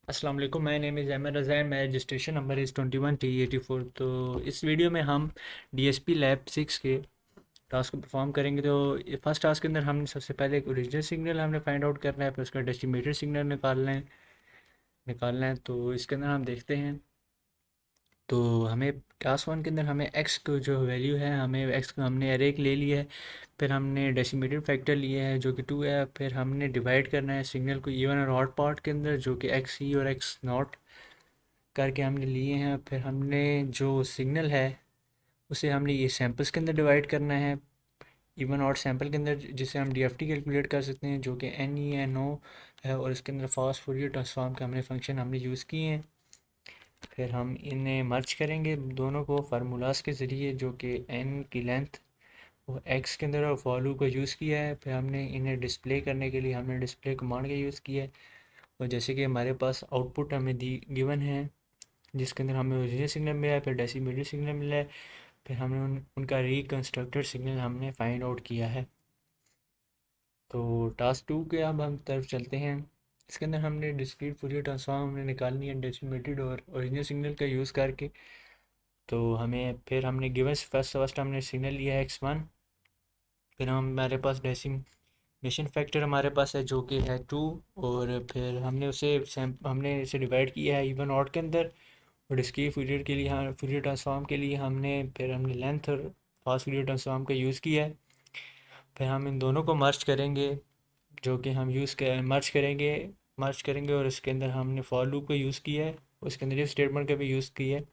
अस्सलाम वालेकुम, my name is Ahmed Raza and my registration number is 21T84। तो इस वीडियो में हम DSP लैब 6 के टास्क को परफॉर्म करेंगे। तो फर्स्ट टास्क के अंदर हमने सबसे पहले एक ओरिजिनल सिग्नल हमने फाइंड आउट करना है, फिर उसका डेसिमेटेड सिग्नल निकालना है। तो इसके अंदर हम देखते हैं। तो हमें टास्क वन के अंदर हमें एक्स को जो वैल्यू है, हमें एक्स को हमने एरे ले लिया है। फिर हमने डेसिमेटेड फैक्टर लिया है जो कि 2 है। फिर हमने डिवाइड करना है सिग्नल को इवन और ऑड पार्ट के अंदर, जो कि एक्स ई और एक्स नॉट करके हमने लिए हैं। फिर हमने जो सिग्नल है उसे हमने ये सैंपल्स के अंदर डिवाइड करना है, इवन और सैंपल के अंदर, जिसे हम DFT कैलकुलेट कर सकते हैं, जो कि NENO है। और इसके अंदर फास्ट फूरियर ट्रांसफॉर्म का हमने फंक्शन हमने यूज़ किए हैं। फिर हम इन्हें मर्ज करेंगे दोनों को फार्मूलाज के ज़रिए, जो कि n की लेंथ वो x के अंदर और फॉलू को यूज़ किया है। फिर हमने इन्हें डिस्प्ले करने के लिए हमने डिस्प्ले कमांड का यूज़ किया है। और जैसे कि हमारे पास आउटपुट हमें दी गिवन है, जिसके अंदर हमें ओरिजिनल सिग्नल मिला है, फिर डेसिमल सिग्नल मिला है। फिर हमने उनका रिकंस्ट्रक्टेड सिग्नल हमने फाइंड आउट किया है। तो टास्क टू के अब हम तरफ चलते हैं। इसके अंदर हमने डिस्क्रीट फूरियर ट्रांसफॉर्म हमने निकालनी है डेसिमेटेड और ओरिजिनल सिग्नल का यूज़ करके। तो फिर हमने गिवन फर्स्ट हमने सिग्नल लिया है x1। फिर हमारे पास डेसिमेशन फैक्टर हमारे पास है जो कि है 2। और फिर हमने इसे डिवाइड किया है इवन ऑड के अंदर। और इसकी फूरियर के लिए, हाँ, फूरियर ट्रांसफॉर्म के लिए हमने लेंथ और फास्ट फूरियर ट्रांसफॉर्म का यूज़ किया है। फिर हम इन दोनों को मर्ज करेंगे, जो कि हम मर्ज करेंगे। और इसके अंदर हमने फॉर लूप का यूज़ किया है, उसके अंदर इफ स्टेटमेंट का भी यूज़ किया है।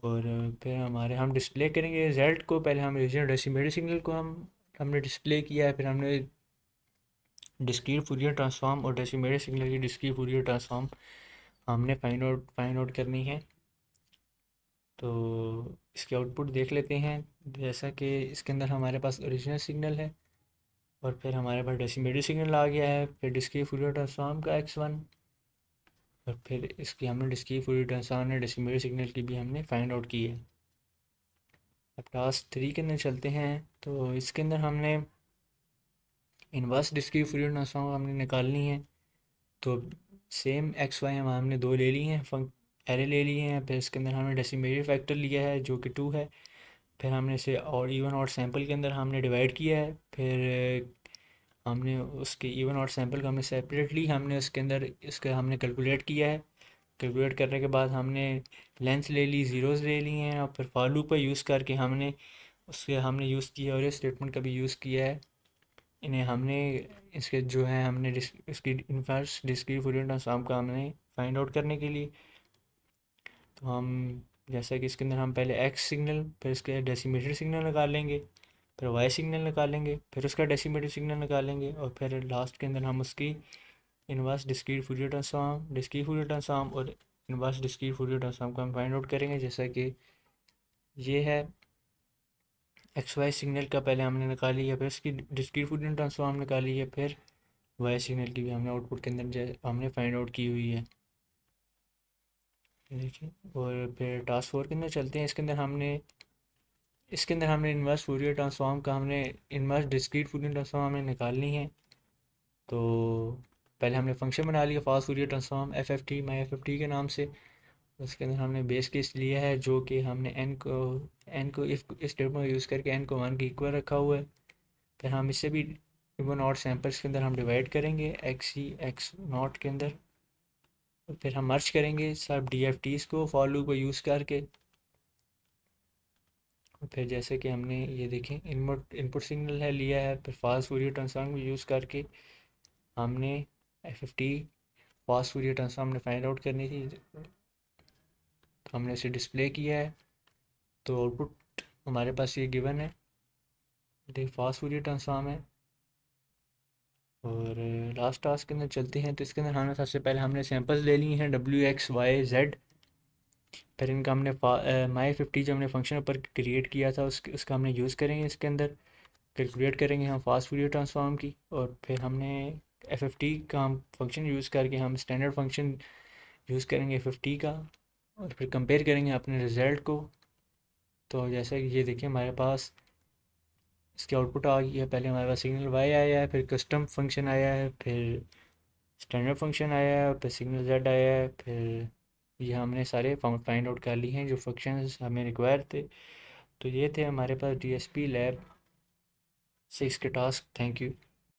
और फिर हम डिस्प्ले करेंगे रिजल्ट को। पहले हम रीजनल डेसिमल सिग्नल को हमने डिस्प्ले किया है। फिर हमने डिस्क्रीट फूरियर ट्रांसफॉर्म और डेसिमल सिग्नल की डिस्क्रीट फूरियर ट्रांसफॉर्म हमने फाइंड आउट करनी है। तो इसके आउटपुट देख लेते हैं। जैसा कि इसके अंदर हमारे पास ओरिजिनल सिग्नल है, और फिर हमारे पास डेसिमल सिग्नल आ गया है, फिर डिस्क्रीट फूरियर ट्रांसफॉर्म का x1। और फिर इसकी हमने डिस्क्रीट फूरियर ट्रांसफॉर्म ने डेसिमल सिग्नल की भी हमने फाइंड आउट की है। अब टास्क 3 के अंदर चलते हैं। तो इसके अंदर हमने इनवर्स डिस्क्रीट फूरियर ट्रांसफॉर्म हमने निकालनी है। तो सेम एक्स वाई हमने दो ले ली हैं, एरे ले लिए हैं। फिर इसके अंदर हमने डेसिमल फैक्टर लिया है जो कि 2 है। फिर हमने इसे और इवन और सैंपल के अंदर हमने डिवाइड किया है। फिर हमने उसके इवन और सैंपल को हमने सेपरेटली हमने उसके अंदर इसका हमने कैलकुलेट किया है। कैलकुलेट करने के बाद हमने लेंथ ले ली, ज़ीरोज़ ले लिए हैं। और फिर फॉर लूप का यूज़ करके हमने यूज़ किया, और इस स्टेटमेंट का भी यूज़ किया है। इन्हें हमने इसके जो है हमने इसकी इनवर्स डिस्क्रीट फूरियर ट्रांसफॉर्म का हमने फाइंड आउट करने के लिए। तो हम जैसा कि इसके अंदर हम पहले एक्स सिग्नल, फिर इसके डेसिमेटेड सिग्नल निकालेंगे, फिर वाई सिग्नल निकालेंगे, फिर उसका डेसिमेटेड सिग्नल निकालेंगे। और फिर लास्ट के अंदर हम उसकी इनवर्स डिस्क्रीट फूरियर ट्रांसफॉर्म और इनवर्स डिस्क्रीट फूरियर ट्रांसफॉर्म को हम फाइंड आउट करेंगे। जैसा कि ये है, एक्स वाई सिग्नल का पहले हमने निकाली है, फिर इसकी डिस्क्रीट फूरियर ट्रांसफॉर्म निकाली है, फिर वाई सिग्नल की भी हमने आउटपुट के अंदर हमने फाइंड आउट की हुई है। देखिए, और फिर टास्क 4 के अंदर चलते हैं। इसके अंदर हमने इनवर्स डिस्क्रीट फूरियर ट्रांसफॉर्म हमें निकालनी है। तो पहले हमने फंक्शन बना लिया फास्ट फूरियर ट्रांसफॉर्म FFT माई FFT के नाम से। उसके अंदर हमने बेस केस लिया है, जो कि हमने एन को इस स्टेटमेंट यूज़ करके एन को 1 के इक्वल रखा हुआ है। फिर हम इससे भी इवन और सैंपल्स के अंदर हम डिवाइड करेंगे x नॉट के अंदर। और फिर हम मर्ज करेंगे सब DFTs को फॉर लूप को यूज़ करके। और फिर जैसे कि हमने ये देखें, इनपुट सिग्नल है लिया है, फिर फास्ट फूरियर ट्रांसफॉर्म को यूज़ करके हमने FFT फास्ट फूरियर ट्रांसफॉर्म हमने फाइंड आउट करनी थी। तो हमने इसे डिस्प्ले किया है। तो आउटपुट हमारे पास ये गिवन है, देख फास्ट फूरियर ट्रांसफॉर्म है। और लास्ट टास्क के अंदर चलते हैं। तो इसके अंदर हमने सबसे पहले हमने सैंपल्स ले लिए हैं WXYZ। फिर इनका हमने माई 50 जो हमने फंक्शन ऊपर क्रिएट किया था उसका हमने यूज़ करेंगे। इसके अंदर कैलकुलेट करेंगे हम फास्ट फूरियर ट्रांसफॉर्म की। और फिर हमने FFT का हम फंक्शन यूज़ करके हम स्टैंडर्ड फंक्शन यूज़ करेंगे FFT का। और फिर कंपेयर करेंगे अपने रिज़ल्ट को। तो जैसा कि ये देखिए, हमारे पास इसकी आउटपुट आ गई है। पहले हमारे पास सिग्नल वाई आया है, फिर कस्टम फंक्शन आया है, फिर स्टैंडर्ड फंक्शन आया है, फिर सिग्नल जेड आया है, फिर ये हमने सारे फाइंड आउट कर लिए हैं जो फंक्शंस हमें रिक्वायर थे। तो ये थे हमारे पास DSP लैब 6 के टास्क। Thank you.